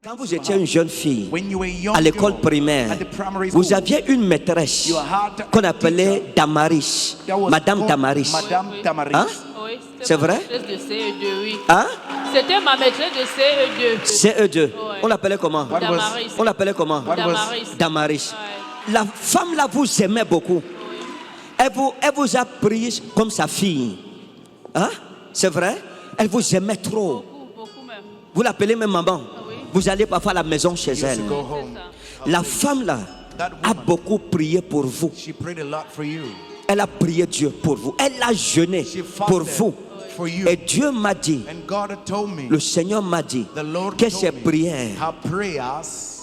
Quand vous étiez une jeune fille When you were a young à l'école girl primaire, at the primary vous school, aviez une maîtresse you had a qu'on appelait teacher Damaris, that was Madame called Damaris. Madame Damaris. Hein? Oui, C'est vrai? Ma maîtresse de CE2, oui. Hein? C'était ma maîtresse de CE2. CE2. Ouais. On l'appelait comment? What was- Damaris. On l'appelait comment? What was- Damaris. Damaris. Ouais. La femme là vous aimait beaucoup. Elle vous a pris comme sa fille. Hein? C'est vrai? Elle vous aimait trop. Beaucoup même. Vous l'appelez même maman. Oui. Vous allez parfois à la maison chez Used elle. to go C'est home. ça. La femme là That a woman, beaucoup prié pour vous. she prayed a lot for you. Elle a prié Dieu pour vous. Elle a jeûné She pour fasted vous. for you. Et Dieu m'a dit, And God had told me, le Seigneur m'a dit the Lord que told ces me, prières, her prayers,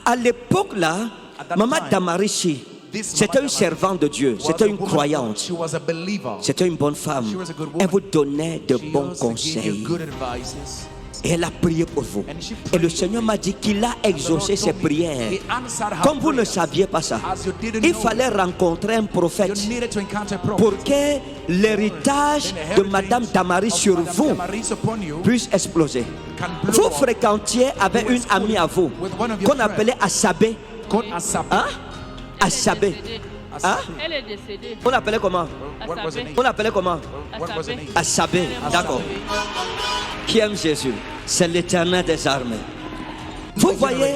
à l'époque là, At that Maman time, Damarishi, this c'était Mama une Damaris servante de Dieu, was c'était a une woman of God. croyante, She was a believer. c'était une bonne femme. She was a good woman. Elle vous donnait de She bons also gave conseils. you good advices. Et elle a prié pour vous. And she Et prayed le for Seigneur you. m'a dit qu'il a exaucé The ses Lord told me prières. he answered her Comme vous ne prayers. saviez pas ça, As you didn't il know fallait it, rencontrer un you prophète needed to encounter a prophet. pour que l'héritage Then the de heritage Madame Damaris of sur Madame vous Damaris upon you puisse exploser. can blow Vous up. fréquentiez avec une amie à vous With one of your qu'on appelait Assabé. Called Asap. Hein? Elle est Assabé. décédée. Hein? Elle est décédée. On l'appelait comment? What was her name? On l'appelait comment? What was her name? Assabé. D'accord. Qui aime Jésus? C'est l'Éternel des armées. Vous voyez,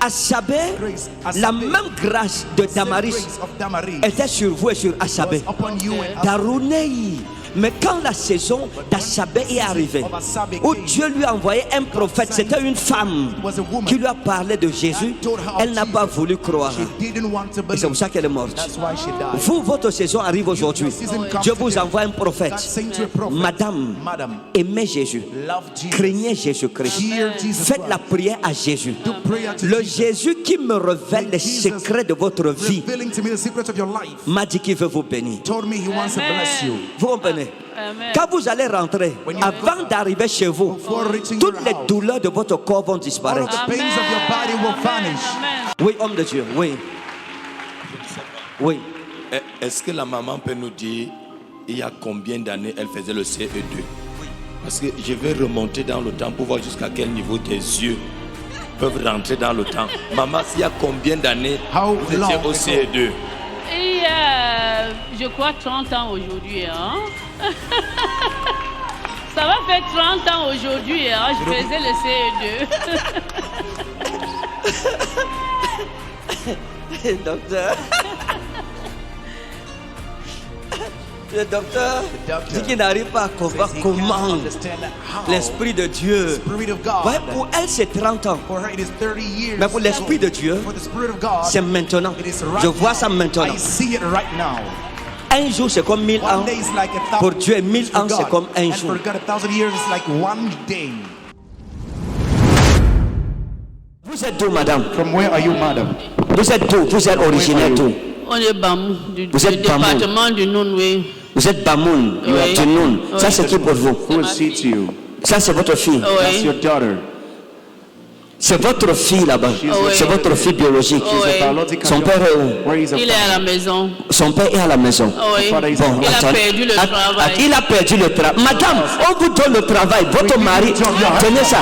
Assabé, Grace, la Assabé, même grâce de Same Damaris grace of Damaris était sur vous et sur Assabé. was upon you and Darounei. Mais quand la saison d'Assabé est arrivée, où Dieu lui a envoyé un prophète, c'était une femme qui lui a parlé de Jésus, elle n'a pas voulu croire. she didn't want to Et c'est believe. pour ça qu'elle est morte. That's why she died. Vous, votre saison arrive aujourd'hui. Season comes Dieu vous today. envoie un God prophète. sent you a prophet. Madame, Madam, aimez Jésus. love Jesus. Craignez Jésus-Christ. Fear Jesus Faites la Christ. prière à Jésus. Do prayer to Le Jesus. Jésus qui me révèle les Jesus secrets de votre vie Revealing to me the secrets of your life. m'a dit qu'il veut vous bénir. Told me he wants to bless you. Vous comprenez? Amen. Quand vous allez rentrer, When you avant d'arriver chez vous, Before reaching toutes your les house, douleurs de votre corps vont all of disparaître. the pains of your body will vanish. Amen. Oui, homme de Dieu, oui. Oui. Est-ce que la maman peut nous dire il y a combien d'années elle faisait le CE2? Parce que je vais remonter dans le temps pour voir jusqu'à quel niveau tes yeux peuvent rentrer dans le temps. Maman, il y a combien d'années How vous étiez long au ago? CE2? Et je crois 30 ans aujourd'hui. Hein? Ça va faire 30 ans aujourd'hui. Hein? Je faisais le CE2. Docteur. Le docteur dit qu'il n'arrive pas à comprendre Says he comment can't understand how l'Esprit de Dieu. Spirit of Ouais, God. pour elle, c'est 30 ans. For her, it is 30 years. Mais pour l'Esprit de Dieu, For the Spirit of God, c'est maintenant. it is right Je vois ça now. maintenant. I see it right now. Un jour, c'est comme 1000 ans. One day is like 1,000 Pour Dieu, et 1000 for ans, c'est God. comme un And jour. for God, 1,000 years is like one day. Vous êtes d'où, madame? From where are you, madam? Vous êtes d'où? Vous êtes originaire d'où? On est Bamou, du Vous êtes Bamou. département du Nounoué. Vous êtes Bamoun, Oui. du Noun. Ça, Oui. c'est qui pour vous? Who is she to you? Ça, c'est votre fille. That's Oui. your daughter. C'est votre fille là-bas. Oui. C'est votre fille biologique. Oui. Biological Son père est où? Where is her Il est à la maison. Son père est à la maison. Oui. father is Bon, Il a attendez. perdu le travail. Il a perdu le travail. Madame, on vous donne le travail. Votre mari, tenez ça.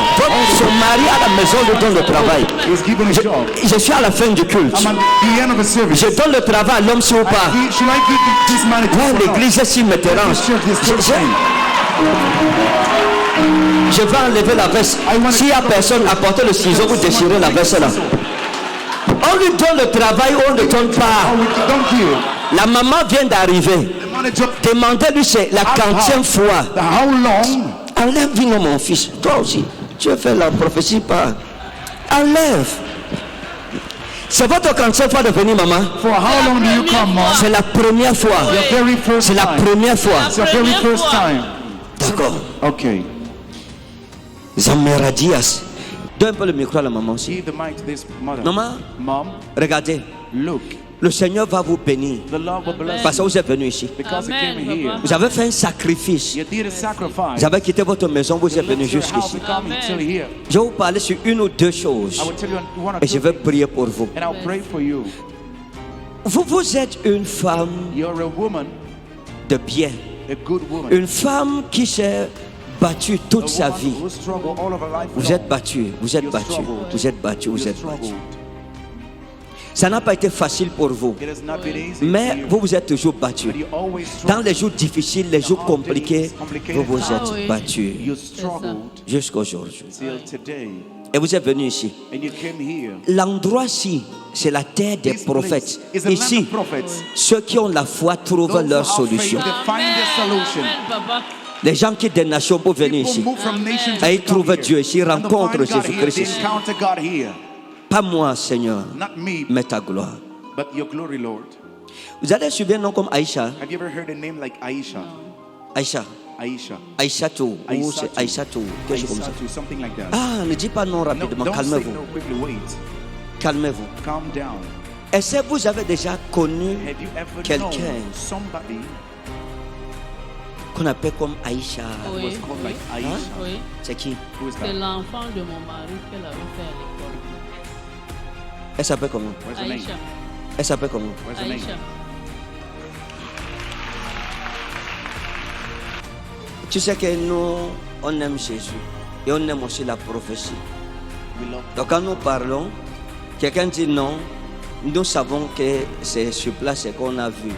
Son mari à la maison lui donne le travail. He's given a job. Je suis à la fin du culte. I'm at the end of the service. Je donne le travail à l'homme si ou pas. Should I give this man a Ouais, job? l'église ici me dérange. Je vais enlever la veste. S'il n'y a personne, apportez le ciseau pour déchirer la veste là. On lui donne le travail, on ne donne pas. Don't you? La maman vient d'arriver. The manager. Demandez-lui, c'est la 40e fois. How long? Enlève, dis-moi mon fils. Toi aussi, tu as fait la prophétie par. Enlève. C'est votre 40e fois de venir, maman. For how long do you come, mom? C'est la première fois. The very first C'est la time. première fois. It's the very first time. D'accord. Okay. Zameradias. Donne un peu le micro à la maman aussi. Give the mic to this mother. Maman, Mom, regardez. look. Le Seigneur va vous bénir. The Lord will bless Parce que you vous êtes venu ici. because he Amen, came here. Papa. Vous avez fait un sacrifice. You did a sacrifice. Vous avez quitté votre maison, vous êtes You venu left your house jusqu'ici. and come until here. Je vais vous parler sur une ou deux choses. I will tell you one or Et je two vais things, prier pour vous. and I'll pray for you. Vous êtes une femme You're a woman, de bien. a good woman, Une femme qui s'est battu toute A sa woman vie. who struggled all of her life Vous êtes long. battu, vous êtes You battu, struggled. vous êtes battu, vous You êtes battu. struggled. Ça n'a pas été facile pour vous, It has not been easy mais for you, vous vous êtes toujours battu. but you always Dans struggled. les jours difficiles, les jours compliqués, vous vous Ah êtes oui. battu You struggled jusqu'à aujourd'hui. till today, Et vous êtes venu ici. and you came here. L'endroit-ci, c'est la terre des This prophètes. place is a land Ici, of prophets. ceux qui ont la foi trouvent Those who leur have solution. faith, they find their solution. Amen, papa. Les gens quittent des nations pour venir People ici. move from nations Et ils to come trouvent here. Dieu ici, ils And to rencontrent find God Jésus-Christ here, ici. they encounter God here. Pas moi, Seigneur, Not me, mais ta gloire. but your glory, Lord. Vous avez suivi un nom comme Aïcha? Have you ever heard a name like Aisha? Aïcha. Aisha. Aïchatou. Ou Aïssatou. c'est Aïchatou. Quelque chose comme ça. Aissatou, something like that. Ah, ne dis pas non No, rapidement. don't say Calmez-vous. no quickly, wait. Calmez-vous. Calm down. Est-ce que vous avez déjà connu Have you ever quelqu'un known somebody qu'on appelle comme Aïcha? who was Oui, called oui, like Aisha? oui. C'est qui? Who is C'est that? l'enfant de mon mari qu'elle avait fait à l'école. Elle s'appelle comment? Where's the name? Aïcha. Elle s'appelle comment? Where's the name? Aïcha. Tu sais que nous, on aime Jésus et on aime aussi la prophétie. We love Donc quand nous parlons, quelqu'un dit non, nous savons que c'est sur place ce qu'on a vu.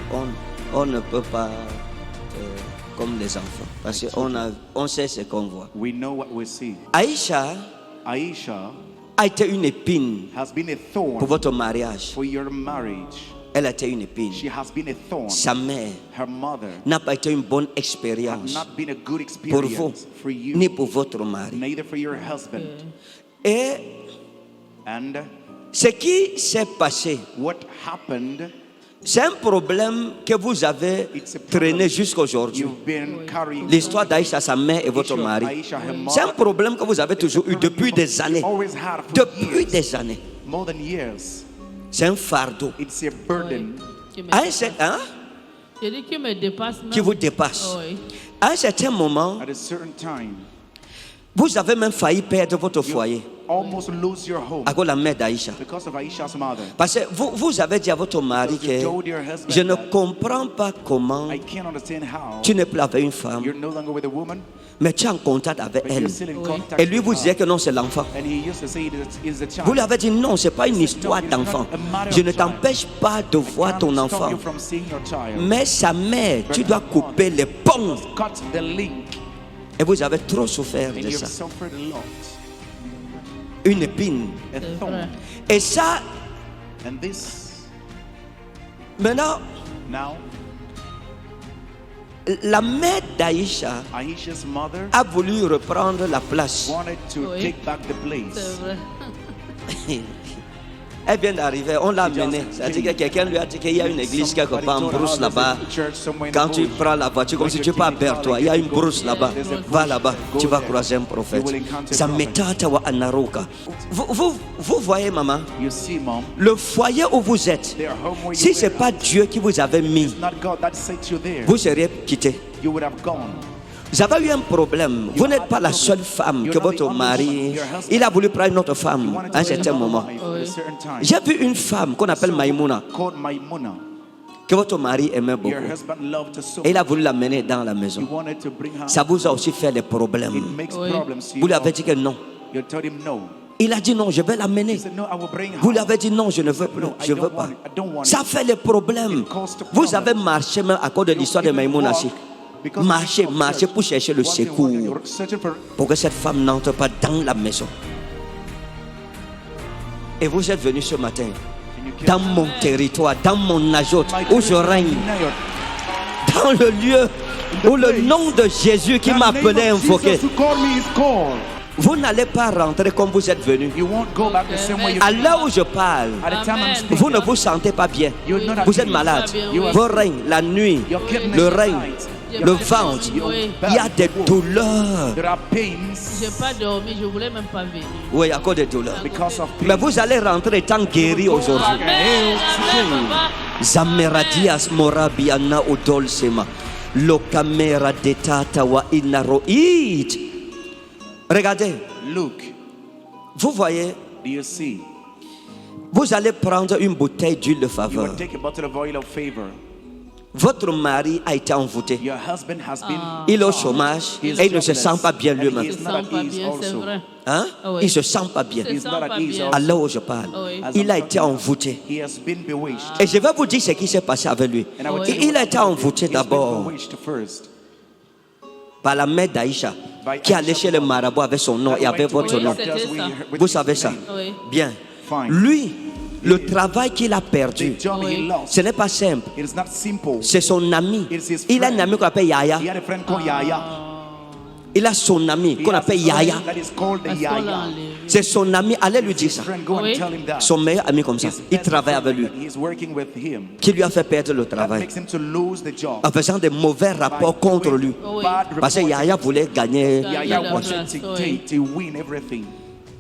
On ne peut pas comme les enfants parce qu'on sait ce qu'on voit. We know what we see. Aïcha Aisha a été une épine has been a pour thorn votre mariage. for your marriage. Elle a été une épine. She has been a thorn. Sa mère Her mother n'a pas été une bonne has expérience not been a good pour vous, experience for you, ni pour votre mari. neither for your husband. Et And ce qui s'est passé, what happened, c'est un problème que vous avez it's a problem traîné jusqu'à aujourd'hui. you've been carrying. L'histoire d'Aïcha, sa mère et votre Issue of mari. Aisha, her C'est un mother, problème que vous avez toujours eu depuis des années. always had for Depuis years, des années. more than years. C'est un fardeau. It's a burden Qui me À un dépasse. certain, J'ai dit qu'il me dépasse même. qui vous dépasse. Oui. À un certain moment, at a certain time. vous avez même failli perdre votre foyer Almost lose your home à cause de la mère d'Aïcha. because of Aisha's mother. Parce que vous avez dit à votre mari Because you que told your husband je ne that comprends pas comment I can't understand how tu n'es plus avec une femme, you're no longer with a woman, mais tu es en contact avec but elle. you're still in contact Et lui with vous her. disait que non, c'est l'enfant. And he used to say it is a child. Vous lui avez dit non, c'est pas une histoire d'enfant. Je ne t'empêche pas de voir ton Can't stop enfant. you from seeing your child. Mais sa mère, tu dois couper les ponts. Cut the link, Et vous avez trop souffert and de you've ça. suffered a lot. Une épine. A C'est thorn. vrai. Et ça, And this maintenant, now, la mère d'Aïcha Aisha's mother a voulu reprendre la place. wanted to Oui. take back the place. C'est vrai. Elle vient d'arriver, on l'a amenée. C'est-à-dire que quelqu'un lui a dit qu'il y a une église quelque part en brousse là-bas. Quand tu prends la voiture, comme si tu pars vers toi, il y a une brousse là-bas. Va là-bas, tu vas croiser un prophète. Ça m'étata wa anaroka. Vous voyez, maman, You see, mom, le foyer où vous êtes, their home where si you ce n'est were, pas Dieu qui vous avait mis, not God that set you there, vous seriez quitté. you would have gone. Vous avez eu un problème. Vous n'êtes pas la seule femme que votre mari, il a voulu prendre une autre femme à un certain moment. At a certain time. J'ai vu une femme qu'on appelle Maïmouna, Called Maimuna. que votre mari aimait beaucoup. Your husband loved her so Et il a much. voulu l'amener dans la He maison. wanted to bring her. Ça vous a aussi fait des It problèmes. makes Oui. problems to Vous you. lui avez dit que non. You told him no. Il a dit non, je vais He l'amener. said, no, I will bring her. Vous lui avez dit non, je ne veux plus, No, I je ne don't veux pas. want it. I don't want Ça it. fait les problèmes. Vous avez marché même à cause de l'histoire de Maïmouna. Marchez pour chercher le secours. Pour que cette femme n'entre pas dans la maison. Et vous êtes venus ce matin, dans mon territoire, dans mon ajout, où je règne, dans le lieu où le nom de Jésus qui m'a appelé invoqué. Vous n'allez pas rentrer comme vous êtes venus. You won't go back the same way you À l'heure où je parle, At the time I'm Amen. speaking, vous ne vous sentez pas bien. you're not Vous at êtes peace. malade. You Vos règnes, la nuit, Your kidneys le are règne, tight. le ventre. Oui. Il y a des douleurs. There are pains J'ai pas dormi, je voulais même pas venir. Oui, à cause des douleurs. because of pain. Mais vous allez rentrer étant guéri aujourd'hui. Amen. Amen, papa. Zameradias morabiana odolsema. Lokamera detata wa inaroid. Regardez, Look, vous voyez, do you see? vous allez prendre une bouteille d'huile de You faveur. will take a bottle of oil of favor. Votre mari a été envoûté. Your husband has been. Il est au chômage He is et il ne se jobless. sent pas bien And he lui-même. is Se not at sent pas ease bien, c'est also. vrai. Hein? Ah oui. Il se sent pas bien. Se He's sent not at pas ease bien. also. À l'heure où je parle, Oui. As il I'm a été talking, envoûté. He has been bewitched. Et je vais vous dire ce qui s'est passé avec lui. And I will Oui. tell you Il a what été happened. envoûté He's been d'abord bewitched first. par la mère d'Aïcha, qui allait chez le marabout avec son nom et avec votre Oui, nom. c'était ça. Vous savez ça? Oui. Bien. Fine. Lui, le travail qu'il a perdu, The job he Oui. lost. ce n'est pas simple. It is not simple. C'est son ami. It's his Il a un friend. ami qu'on appelle Yaya. He had a friend called Yaya. Il a son ami He qu'on has appelle a friend Yaya. that is called the Parce qu'on l'a Yaya. enlevé. C'est son ami. Allez lui dire His ça. friend, go Oui. and tell him that. Son meilleur ami comme ça. His Il best travaille friend avec lui. that he is working with him. Qui lui a fait perdre le That travail. makes him to lose the job. En faisant des mauvais rapports By contre doing lui. Oui. bad Parce que reports. Yaya voulait gagner. Gagner Yaya la wanted place, to oui. dictate, to win everything.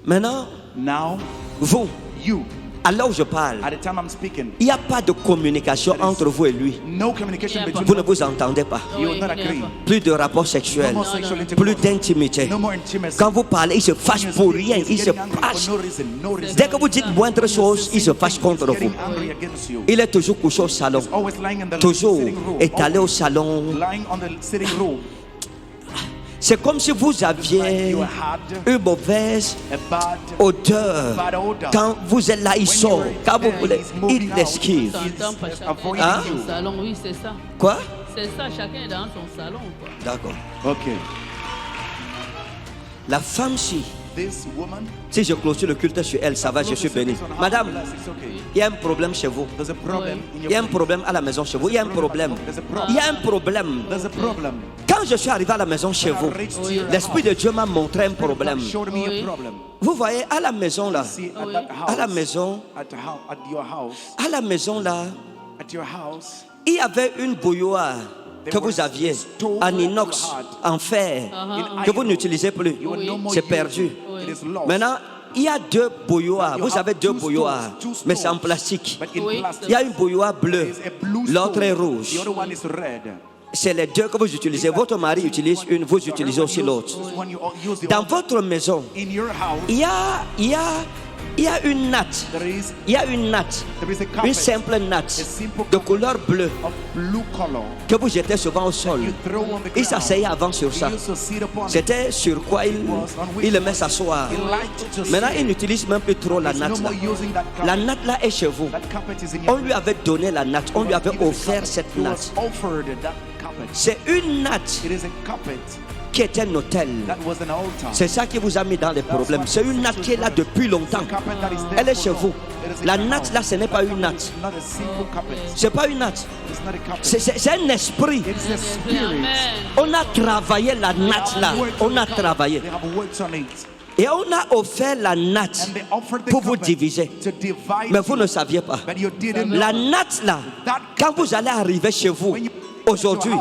Maintenant, Now, vous, you, à l'heure où je parle, at the time I'm speaking, il n'y a pas de communication entre vous et lui. no communication Yeah, between Vous ne vous entendez pas. You will Oui, not il y a agree. pas. Plus de rapports No sexuels. more sexual Plus intercourse. d'intimité. No more intimacy. Quand vous parlez, il se fâche When you pour speak, rien. he's Il se getting angry fâche. for no reason, no reason. Dès que vous dites moindre chose, il se fâche contre He's vous. getting angry against you. Il est toujours couché au salon. Always lying in the Toujours sitting room. étalé au Always salon. lying on the sitting room. C'est comme si vous Like aviez you had une mauvaise a bad odeur. bad odor. Quand vous êtes là, il When sort. you were Quand vous there, voulez, he's moving il out. l'esquive. T'entends pas He's chacun avoiding est Hein? dans son salon, oui, c'est ça. Quoi? C'est ça, chacun est dans son salon, quoi. D'accord. Okay. La femme-ci, This woman, si je clôture le culte sur elle, ça va, je suis béni. Madame, it's okay. il y a un problème chez vous. There's a problem in Il y a your un problème à la maison chez vous. Il y a un problème. Il y a un problème. There's a problem. Quand je suis arrivé à la maison chez vous, l'Esprit de Dieu m'a montré un problème. Showed me Oui. a problem. Vous voyez, à la maison là, See, at Oui. that à la house, maison, at your house, à la maison là, at your house, il y avait une bouilloire que vous aviez en inox, en fer, que vous n'utilisez plus. you will no more C'est use perdu. it. It is lost. Maintenant, il y a deux bouilloires. You Vous avez have deux two bouilloires, stoves, mais c'est en plastique. But in Oui. plastic. Il y a une bouilloire bleue, There is a blue l'autre est stove. rouge. The other one is red. C'est les deux que vous utilisez. Votre mari utilise une, vous utilisez aussi l'autre. This one you use the Dans other. votre maison, In your house, il y a une natte. there is Il y a une natte, there is a une carpet simple natte simple de couleur bleue of blue color. que vous jetez souvent au sol. You throw on the Il ground. s'asseyait avant sur ça. He used to sit upon it. C'était sur quoi il aimait s'asseoir. He liked to Maintenant, sit. il n'utilise même plus trop la He's no natte là. more using that La carpet. natte là est chez vous. That carpet is in On your lui avait donné la natte, on lui avait offert cette He natte. was offered that carpet. C'est une natte It is a carpet qui est un hôtel. that was an altar. C'est ça qui vous a mis dans les problèmes. C'est une natte qui est là depuis longtemps. Carpet that is there Elle est for chez long. vous. It is in La your natte house. là, ce n'est pas une Carpet natte. is not a simple carpet. C'est pas une natte. It's not a carpet. C'est un esprit. It's a spirit. Amen. On a travaillé la natte là. On a travaillé. They have worked on it. Et on a offert la natte And they offered the pour vous carpet diviser. to divide Mais vous you. ne saviez pas. But you didn't know. La natte là, quand vous allez arriver chez vous aujourd'hui,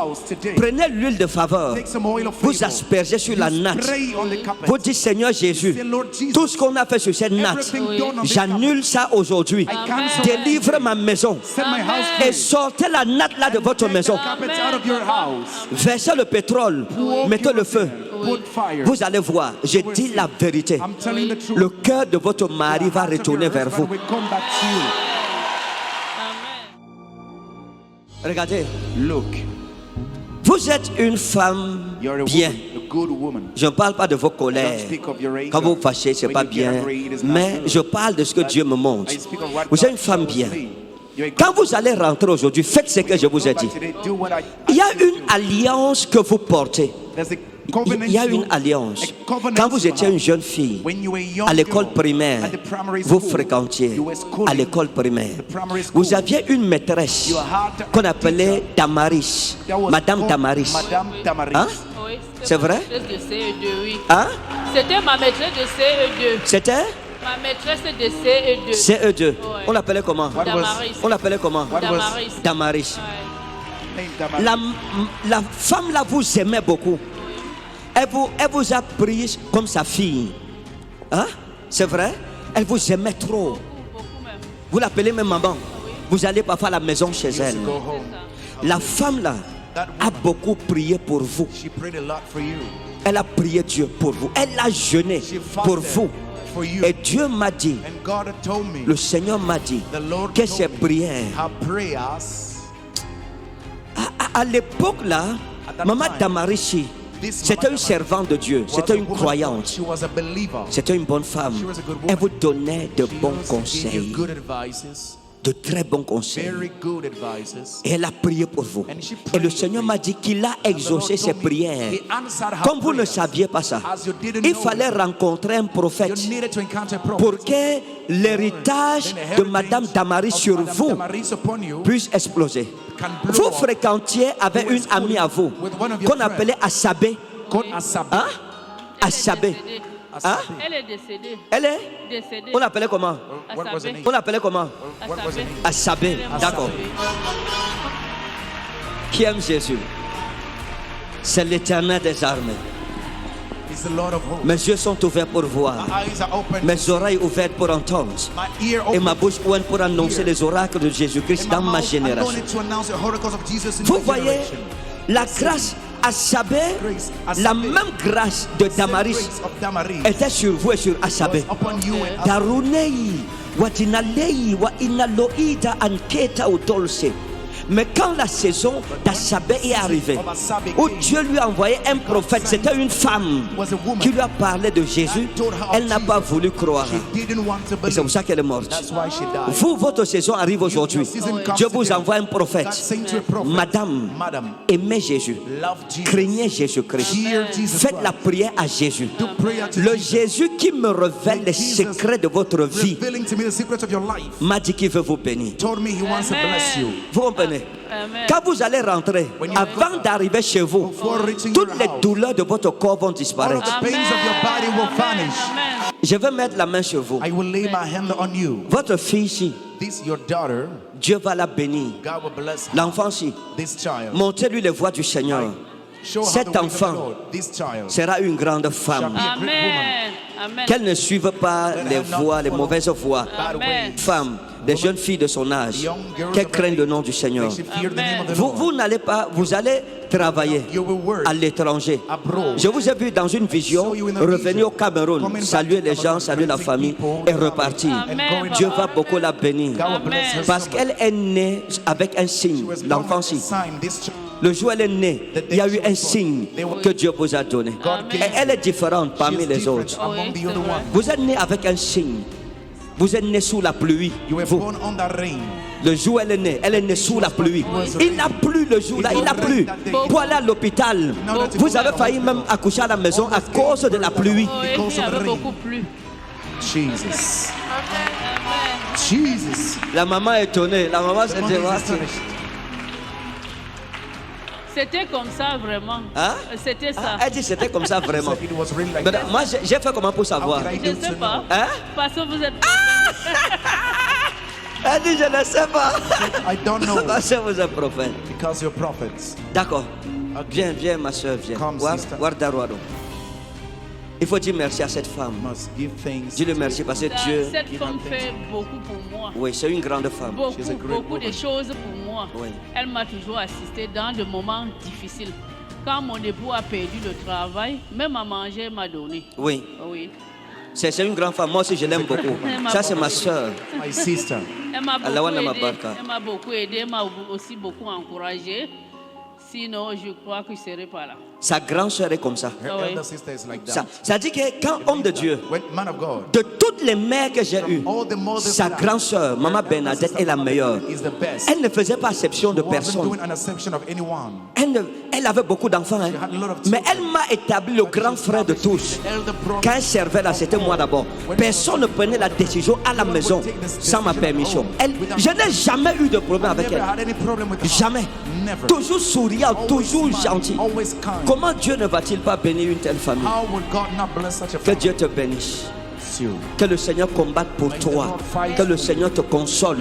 prenez l'huile de faveur, Take some oil of vous favor. aspergez sur la You natte. spray on the carpet. Vous dites Seigneur Jésus, Say, Lord Jesus, tout ce qu'on a fait sur cette natte, everything done on this j'annule ça aujourd'hui. carpet, I cancel Délivre ma maison Set my house et free. sortez la natte là de votre Take maison. the carpet out of your house. Versez le pétrole, mettez le feu. Put fire. Vous allez voir, je dis la vérité. I'm telling the truth. Le cœur de votre mari va The heart of retourner your vers husband vous. will come back to you. Amen. Regardez, Look, vous êtes une femme you're a bien. woman, a good woman. Je ne parle pas de vos Don't colères. speak of your anger. Quand vous fâchez, c'est When pas you get bien. angry, it is not Mais good. je parle de ce que Dieu me montre. I speak of what Vous êtes God une femme shows bien. me. You're a Quand good vous allez rentrer aujourd'hui, faites ce que je vous ai woman. dit. Today, do what I Il y a asked you to une do. alliance que vous portez. There's a covenant Il y a you- une alliance. a covenant Quand vous you étiez have. une jeune fille, When you were a young à l'école girl, primaire, at the primary vous school, fréquentiez you were schooling, à l'école primaire. the primary school. Vous aviez une maîtresse You had a qu'on appelait teacher Damaris, that was Madame called Damaris. Madame Damaris. Hein? Oui, C'est c'était ma vrai? maîtresse de CE2, oui. Hein? C'était ma maîtresse de CE2. C'était Ma maîtresse de CE2. CE2. Ouais. On l'appelait comment? What was- Damaris. On l'appelait comment? What was- Damaris. Damaris. Ouais. Name Damaris. La femme là vous aimait beaucoup. Elle vous a prise comme sa fille. Hein? C'est vrai? Elle vous aimait trop. Beaucoup même. Vous l'appelez même maman. Vous allez parfois à la maison chez You elle. used to go home. La femme là That a woman, beaucoup prié pour vous. she prayed a lot for you. Elle a prié Dieu pour vous. Elle a jeûné She pour fasted vous. for you. Et Dieu m'a dit, And God had told me, le Seigneur m'a dit the Lord que told ces me, prières her prayers À l'époque là, Maman Damarichi, c'était une servante de Dieu, c'était une croyante, She was a believer. c'était une bonne femme. Elle vous donnait de bons She gave you conseils, good advices, de très bons conseils. very good advices. Et elle a prié pour vous. Et le Seigneur m'a dit qu'il a exaucé ses prières. Comme vous ne saviez pas ça, il fallait rencontrer un You prophète needed to encounter a prophet. pour que l'héritage de Madame Damari sur vous puisse exploser. Vous fréquentiez avec une amie à vous qu'on appelait Asabé. Hein? Asabé. Hein? Elle est décédée. Elle est? Décédée. On l'appelait comment? Asabé. On l'appelait comment? Asabé. Asabé. D'accord. Qui aime Jésus? C'est l'Éternel des armées. He's the Lord of hosts. Mes yeux sont ouverts pour voir. My eyes are open. Mes oreilles ouvertes pour entendre. My ear Et open. ma bouche ouverte pour annoncer les oracles de Jésus-Christ dans ma génération. anointed to announce the oracles of Jesus in Vous my voyez, generation. la grâce Asabé, la même grâce de Damaris Grace of Damaris était sur vous et sur Asabé. upon you and Darunei, Wadinalei, wa inaloida anketa udolse. Mais quand la saison d'Asabé est arrivée, où Dieu lui a envoyé un prophète, c'était une femme qui lui a parlé de Jésus, elle n'a pas voulu croire. she didn't want to Et c'est believe. pour ça qu'elle est morte. That's why she died. Vous, votre saison arrive aujourd'hui. Dieu vous envoie un prophète. God sent you a prophet. Madame, Madam, aimez Jésus. love Jesus. Craignez Jésus-Christ. Fear Jesus Faites la Christ. prière à Jésus. Do prayer to Le Jesus. Jésus qui me révèle les secrets de votre vie Revealing to me the secrets of your life. m'a dit qu'il veut vous bénir. Told me he wants to bless you. Vous comprenez? Amen. Quand vous allez rentrer, avant d'arriver chez vous, Before reaching toutes your les house, douleurs de votre corps vont all of disparaître. the pains of your body will vanish. Amen. Je vais mettre la main sur vous. I will lay my hand on you. Votre fille ici, This your daughter, Dieu va la bénir. God will bless her. L'enfant ici, This child. montrez-lui les voies du Seigneur. Show her Cet the ways of the enfant Lord. This child. Sera une grande femme. Amen. Amen. Qu'elle ne suive pas les voies, les mauvaises voies. Amen. Femme, des jeunes filles de son âge, qu'elle craigne le nom du Seigneur. They should fear the name of the Vous, Lord. vous n'allez pas, vous allez travailler You will work à l'étranger. abroad. Je vous ai vu dans une vision revenir au Cameroun, saluer les gens, saluer la famille et repartir. Amen. Dieu va beaucoup la bénir. God will bless her Parce so much. qu'elle est née avec un signe, She was born l'enfant-ci. with a sign. This child. Le jour où elle est née, il y a eu un signe que Dieu vous a donné. Et elle est différente parmi She is les different autres. among the other ones. Vous êtes né avec un signe. Vous êtes né sous la pluie. You were Vous, born under rain. le jour où elle est née sous la pluie. Il n'a plu le jour-là, il n'a plu. Pour aller à l'hôpital, vous avez failli même accoucher à la maison à cause de la pluie. Oh, et puis, il y avait beaucoup plu. Jesus. Amen. Jesus. La maman est étonnée. La maman s'est dit, C'était comme ça vraiment. Hein? C'était ça. Elle dit c'était comme ça vraiment. It was really like Mais that. moi, j'ai fait comment pour savoir? How did I Je do ne sais to pas. know? Hein? Parce que vous êtes. Elle dit je ne sais pas. I don't know Parce que vous êtes prophète. because you're prophets. D'accord. Viens, viens, ma soeur, viens. Come, sister. Guarda. Il faut dire merci à cette femme. Must give thanks. Dis-le merci parce que Dieu, Cette femme fait beaucoup pour moi. oui, c'est une grande femme. Beaucoup, She's a great beaucoup woman. de choses pour moi. Oui. Elle m'a toujours assisté dans des moments difficiles. Quand mon époux a perdu le travail, même à manger, elle m'a donné. Oui, Oui. c'est une grande femme. Moi aussi, je l'aime beaucoup. Ça, c'est ma soeur. My sister. Elle m'a Allah beaucoup wana aidé. mabaraka. Elle m'a beaucoup aidé. Elle m'a aussi beaucoup encouragé. Sinon, je crois que je ne serais pas là. Sa grande soeur est comme ça. Her Ah oui. elder sister is like Ça, that. ça dit que quand homme de Dieu, When man of God, de toutes les mères que j'ai eues, all the mothers sa that grande soeur, Maman Bernadette, est la meilleure. is the best. Elle ne faisait pas exception de Wasn't personne. doing an exception of anyone. Elle avait beaucoup d'enfants, hein. had a lot of Mais children. elle m'a établi le grand frère de tous. The elder brother. Quand elle servait là, c'était moi d'abord. Personne ne prenait la décision à la maison sans ma permission. Je n'ai jamais eu de problème avec Never elle. had any problem with her. Jamais. Never. Toujours souriant, toujours Always smile, gentil. always kind. Comment Dieu ne va-t-il pas bénir une telle famille? How would God not bless such a Que family? Dieu te bénisse. You. Que le Seigneur combatte pour toi. Que le Seigneur te console.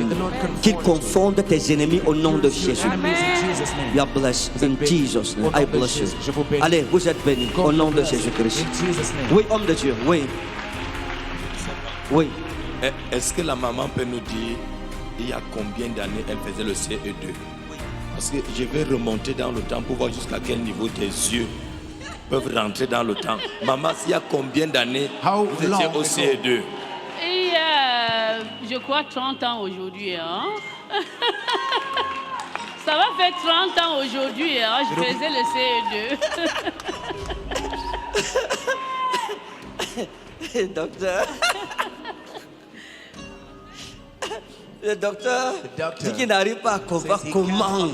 Qu'il confonde tes ennemis au nom de Jésus. Enemies in Jesus' name. You are blessed in Jesus' name. I bless you. Je vous bénis. Allez, vous êtes bénis au nom de bless. Jésus-Christ. In Jesus' name. Oui, homme de Dieu, oui. Oui. Est-ce que la maman peut nous dire il y a combien d'années elle faisait le CE2? Parce que je vais remonter dans le temps pour voir jusqu'à quel niveau tes yeux peuvent rentrer dans le temps. Maman, il y a combien d'années How vous étiez long au ago? CE2? Et je crois 30 ans aujourd'hui. Hein? Ça va faire 30 ans aujourd'hui, hein, je faisais le CE2. Docteur. Le docteur dit qu'il n'arrive pas à comprendre comment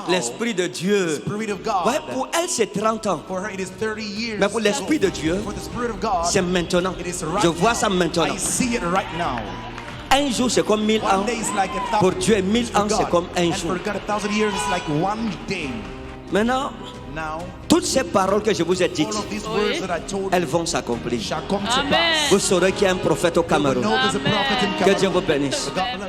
l'Esprit de Dieu. Ouais, pour elle, c'est 30 ans. Mais pour l'Esprit de Dieu, c'est maintenant. Je vois ça maintenant. Un jour, c'est comme 1000 ans. Pour Dieu, 1000 ans, c'est comme un jour. Maintenant, toutes ces paroles que je vous ai dites, elles vont s'accomplir. Amen. Vous saurez qu'il y a un prophète au Cameroun. Amen. Que Dieu vous bénisse. Amen.